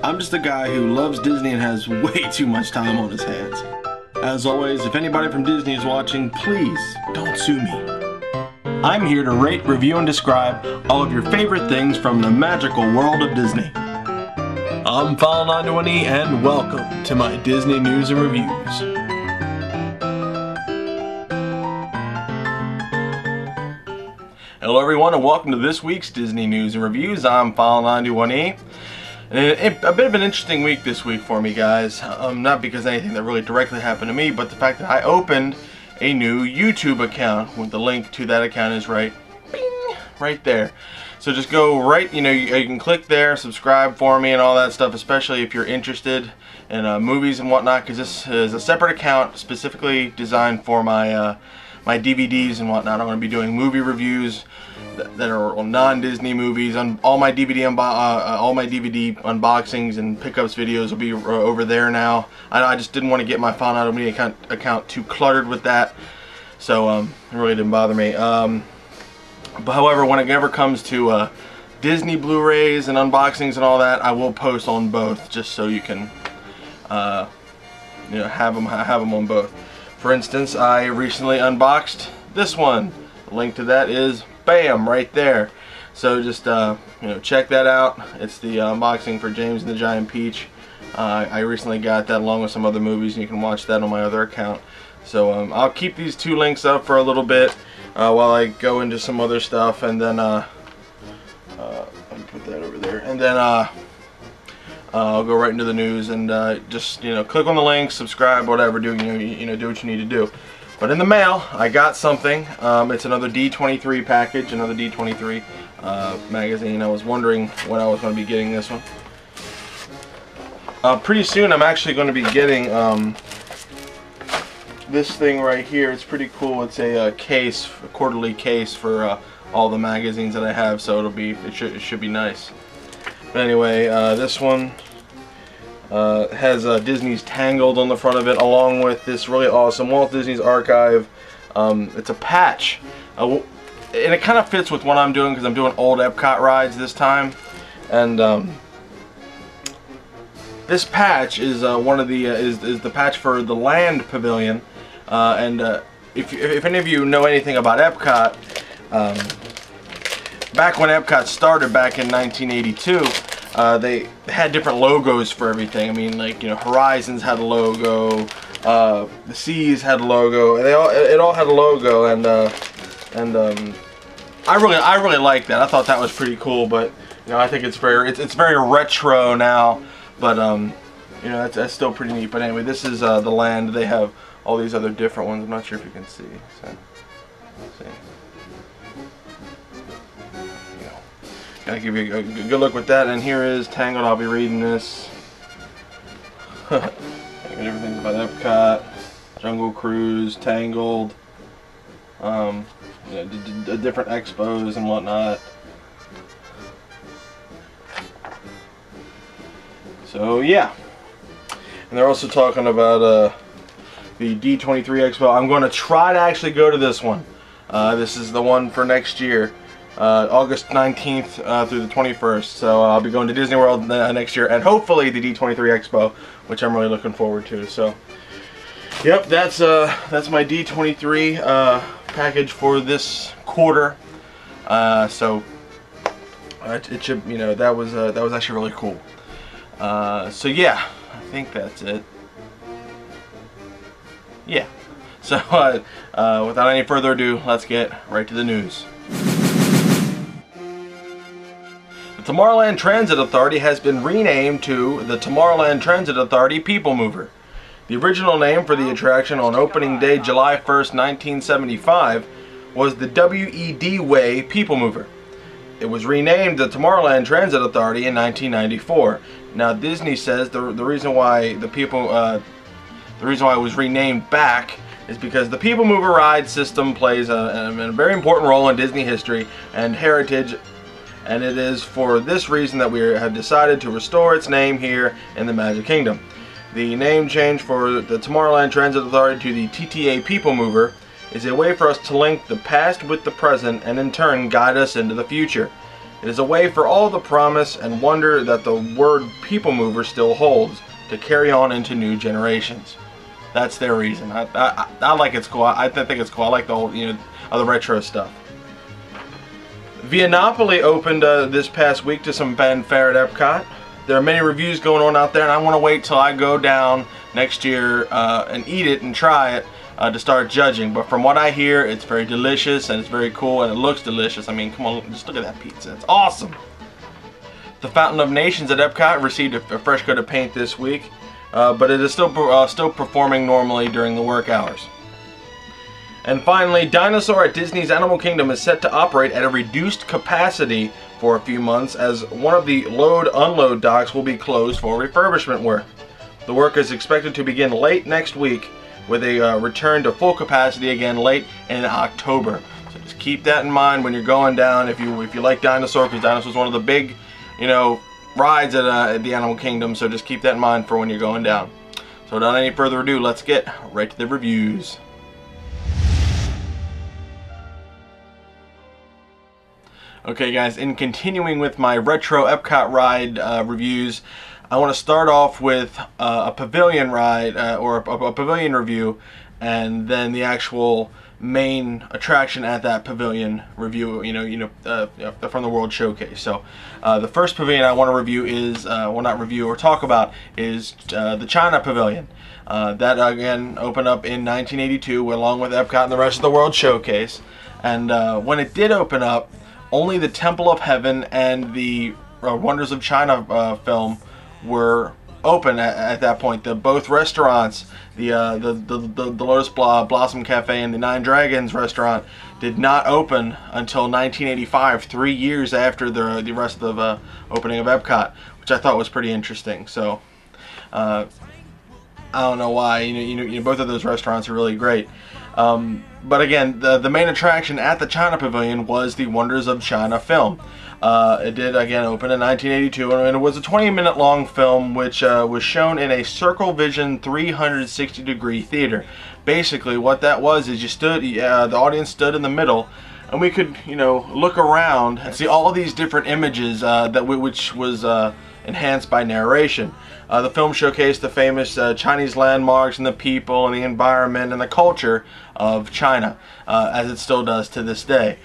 I'm just a guy who loves Disney and has way too much time on his hands. As always, if anybody from Disney is watching, please don't sue me. I'm here to rate, review, and describe all of your favorite things from the magical world of Disney. I'm File91e and welcome to my Disney news and reviews. Hello everyone and welcome to this week's Disney News and Reviews. I'm File91e. And a bit of an interesting week this week for me, guys. Not because anything that really directly happened to me, but the fact that I opened a new YouTube account. With the link to that account is right there. So just go right, you can click there, subscribe for me and all that stuff, especially if you're interested in movies and whatnot, because this is a separate account specifically designed for my my DVDs and whatnot. I'm going to be doing movie reviews that are non-Disney movies. All my DVD unboxings and pickups videos will be over there now. I just didn't want to get my File91e account too cluttered with that, so it really didn't bother me. But however, when it ever comes to Disney Blu-rays and unboxings and all that, I will post on both, just so you can have them on both. For instance, I recently unboxed this one. The link to that is bam right there. So just check that out. It's the unboxing for James and the Giant Peach. I recently got that along with some other movies, and you can watch that on my other account. So I'll keep these two links up for a little bit while I go into some other stuff, and then I'll put that over there, and then I'll go right into the news, and just click on the link, subscribe, whatever, do what you need to do. But in the mail, I got something. It's another D23 package, another D23 magazine. I was wondering when I was going to be getting this one. Pretty soon, I'm actually going to be getting this thing right here. It's pretty cool. It's a case, a quarterly case for all the magazines that I have. So it should be nice. But anyway, this one has Disney's Tangled on the front of it, along with this really awesome Walt Disney's Archive. It's a patch, and it kind of fits with what I'm doing, because I'm doing old Epcot rides this time. And this patch is one of the is the patch for the Land Pavilion. If any of you know anything about Epcot, back when Epcot started back in 1982, they had different logos for everything. I mean, like, Horizons had a logo, the Seas had a logo, and it all had a logo, and I really like that. I thought that was pretty cool, but I think it's very retro now, but that's still pretty neat. But anyway, this is the Land. They have all these other different ones. I'm not sure if you can see. So, let's see. Gotta give you a good look with that. And here is Tangled. I'll be reading this. Everything's about Epcot, Jungle Cruise, Tangled, different expos and whatnot. So yeah, and they're also talking about the D23 Expo. I'm going to try to actually go to this one. This is the one for next year. August 19th through the 21st. So I'll be going to Disney World next year, and hopefully the D23 Expo, which I'm really looking forward to. So, yep, that's my D23 package for this quarter. So it should, that was actually really cool. So yeah, I think that's it. Yeah. So without any further ado, let's get right to the news. The Tomorrowland Transit Authority has been renamed to the Tomorrowland Transit Authority People Mover. The original name for the attraction on opening day, July 1st, 1975, was the W.E.D. Way People Mover. It was renamed the Tomorrowland Transit Authority in 1994. Now, Disney says the reason why it was renamed back is because the People Mover ride system plays a very important role in Disney history and heritage, and it is for this reason that we have decided to restore its name here in the Magic Kingdom. The name change for the Tomorrowland Transit Authority to the TTA People Mover is a way for us to link the past with the present and in turn guide us into the future. It is a way for all the promise and wonder that the word People Mover still holds to carry on into new generations. That's their reason. I like it's cool. I think it's cool. I like the old, the retro stuff. Viennapoli opened this past week to some fanfare at Epcot. There are many reviews going on out there, and I want to wait till I go down next year and eat it and try it to start judging. But from what I hear, it's very delicious and it's very cool and it looks delicious. I mean, come on, just look at that pizza. It's awesome. The Fountain of Nations at Epcot received a fresh coat of paint this week. But it is still performing normally during the work hours. And finally, Dinosaur at Disney's Animal Kingdom is set to operate at a reduced capacity for a few months, as one of the load-unload docks will be closed for refurbishment work. The work is expected to begin late next week, with a return to full capacity again late in October. So just keep that in mind when you're going down. If you like Dinosaur, because Dinosaur is one of the big, rides at the Animal Kingdom, so just keep that in mind for when you're going down. So without any further ado, let's get right to the reviews. Okay guys, in continuing with my retro Epcot ride reviews, I want to start off with a pavilion ride or a pavilion review, and then the actual main attraction at that pavilion review, from the World Showcase. So the first pavilion I want to review is, well, not review or talk about, is the China Pavilion. That again opened up in 1982 along with Epcot and the rest of the World Showcase. And when it did open up, only the Temple of Heaven and the Wonders of China film were open at that point. Both restaurants, the Lotus Blossom Cafe and the Nine Dragons restaurant, did not open until 1985, 3 years after the rest of the opening of Epcot, which I thought was pretty interesting. So I don't know why. Both of those restaurants are really great. But again, the main attraction at the China Pavilion was the Wonders of China film. It did again open in 1982, and it was a 20-minute long film which was shown in a Circle Vision 360-degree theater. Basically, what that was is the audience stood in the middle, and we could, look around and see all these different images which was enhanced by narration. The film showcased the famous Chinese landmarks and the people and the environment and the culture of China, as it still does to this day.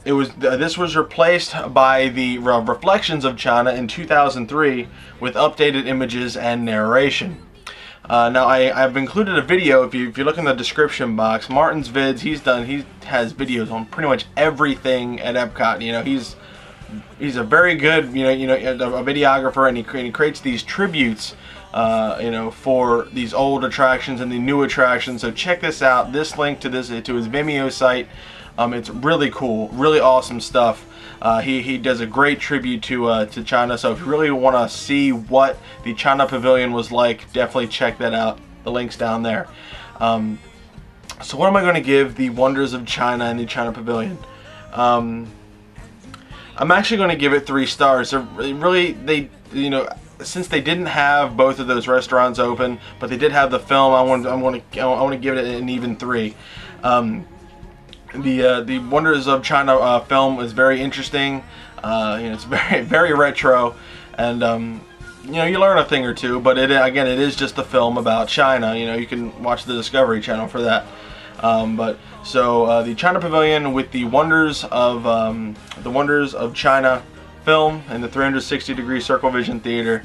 This was replaced by the Reflections of China in 2003 with updated images and narration. Now I've included a video. If you look in the description box, Martin's Vids, he has videos on pretty much everything at Epcot. He's a very good, a videographer, and he creates these tributes, for these old attractions and the new attractions. So check this out. This link to his Vimeo site. It's really cool, really awesome stuff. He does a great tribute to China. So if you really want to see what the China Pavilion was like, definitely check that out. The link's down there. So what am I going to give the Wonders of China and the China Pavilion? I'm actually going to give it 3 stars. Since they didn't have both of those restaurants open, but they did have the film, I want to give it an even 3. The Wonders of China film is very interesting. It's very retro, and you learn a thing or two. But it is just a film about China. You can watch the Discovery Channel for that. The China Pavilion with the Wonders of China film and the 360-degree Circle Vision Theater,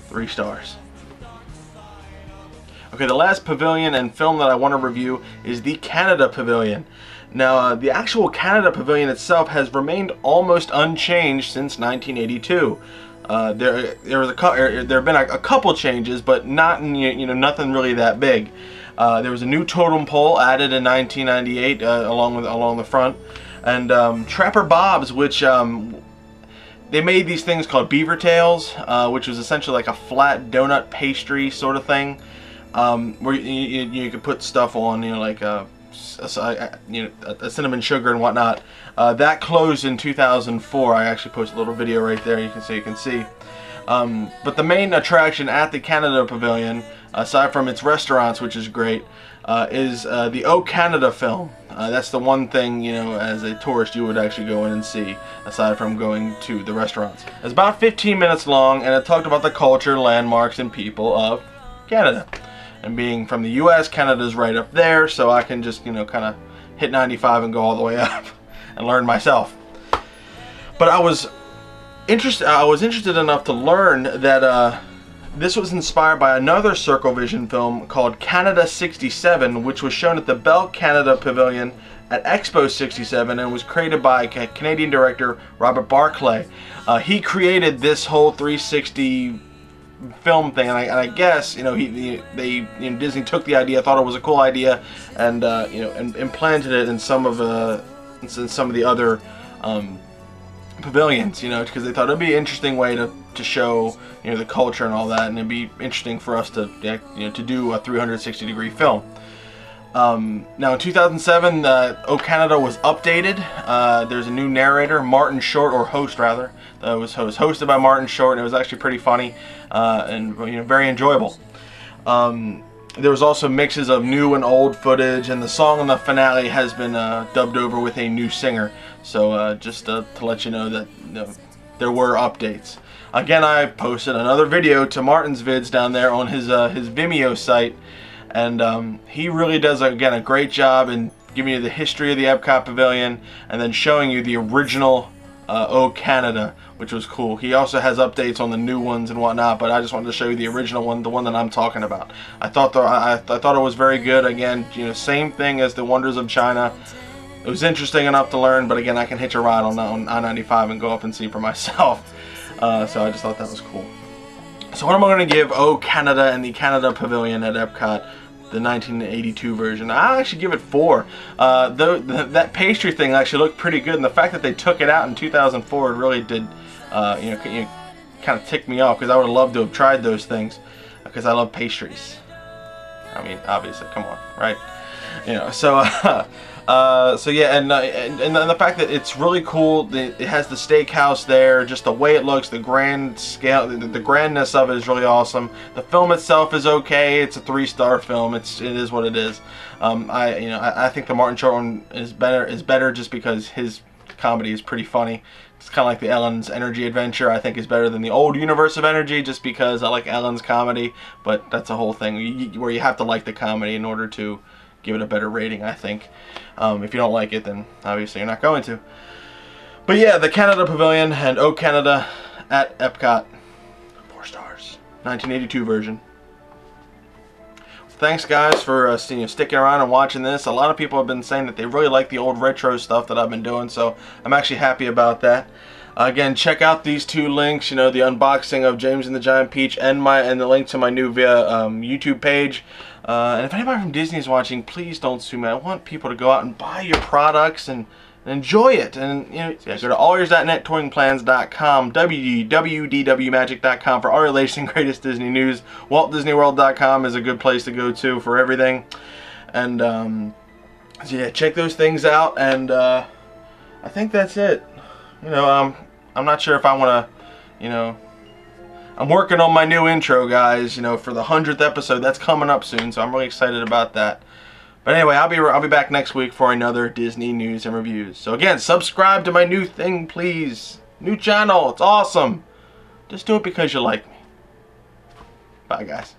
3 stars. Okay, the last pavilion and film that I want to review is the Canada Pavilion. Now, the actual Canada Pavilion itself has remained almost unchanged since 1982. There have been a couple changes, but not nothing really that big. There was a new totem pole added in 1998 along the front, and Trapper Bob's, which they made these things called beaver tails, which was essentially like a flat donut pastry sort of thing, where you could put stuff on, like a cinnamon sugar and whatnot. That closed in 2004. I actually posted a little video right there. You can see. But the main attraction at the Canada Pavilion aside from its restaurants, which is great, is the O Canada film. That's the one thing, you know, as a tourist you would actually go in and see, aside from going to the restaurants. It's about 15 minutes long, and it talked about the culture, landmarks, and people of Canada. And being from the U.S., Canada's right up there, so I can just, you know, kind of hit 95 and go all the way up and learn myself. But I was interested enough to learn that this was inspired by another Circle Vision film called Canada 67, which was shown at the Bell Canada Pavilion at Expo 67 and was created by Canadian director Robert Barclay. He created this whole 360 film thing, and I guess, you know, Disney took the idea, thought it was a cool idea, and you know, and implanted it in some of the other pavilions, you know, because they thought it'd be an interesting way to show, you know, the culture and all that, and it'd be interesting for us to, you know, to do a 360-degree film. Now in 2007, O Canada was updated. There's a new narrator, Martin Short, or host rather. It was hosted by Martin Short, and it was actually pretty funny and, you know, very enjoyable. There was also mixes of new and old footage, and the song in the finale has been dubbed over with a new singer. So just to let you know that, you know, there were updates. Again, I posted another video to Martin's vids down there on his Vimeo site, and he really does, again, a great job in giving you the history of the Epcot Pavilion and then showing you the original O Canada, which was cool. He also has updates on the new ones and whatnot, but I just wanted to show you the original one, the one that I'm talking about. I thought it was very good. Again, you know, same thing as the Wonders of China. It was interesting enough to learn, but again, I can hitch a ride on I-95 and go up and see for myself. So I just thought that was cool. So what am I going to give O Canada and the Canada Pavilion at Epcot, the 1982 version? I'll actually give it 4. That pastry thing actually looked pretty good, and the fact that they took it out in 2004 really did, you know, kind of tick me off, because I would have loved to have tried those things, because I love pastries. I mean, obviously, come on, right? You know, so so yeah, and the fact that it's really cool. It has the steakhouse there, just the way it looks, the grand scale, the grandness of it is really awesome. The film itself is okay. It's a 3-star film. It is what it is. I think the Martin Short one is better just because his comedy is pretty funny. It's kind of like the Ellen's Energy Adventure. I think is better than the old Universe of Energy, just because I like Ellen's comedy. But that's a whole thing where you have to like the comedy in order to give it a better rating, I think. If you don't like it, then obviously you're not going to. But yeah, the Canada Pavilion and O Canada at Epcot, 4 stars, 1982 version. Thanks guys for sticking around and watching this. A lot of people have been saying that they really like the old retro stuff that I've been doing, so I'm actually happy about that. Again, check out these 2 links, you know, the unboxing of James and the Giant Peach and the link to my new YouTube page. And if anybody from Disney is watching, please don't sue me. I want people to go out and buy your products and enjoy it. And, you know, go to allears.net, touringplans.com, www.magic.com for all your latest and greatest Disney news. WaltDisneyWorld.com is a good place to go to for everything. And so yeah, check those things out. And I think that's it. You know, I'm not sure if I want to, you know, I'm working on my new intro, guys, you know, for the 100th episode. That's coming up soon, so I'm really excited about that. But anyway, I'll be back next week for another Disney news and reviews. So again, subscribe to my new thing, please. New channel, it's awesome. Just do it because you like me. Bye, guys.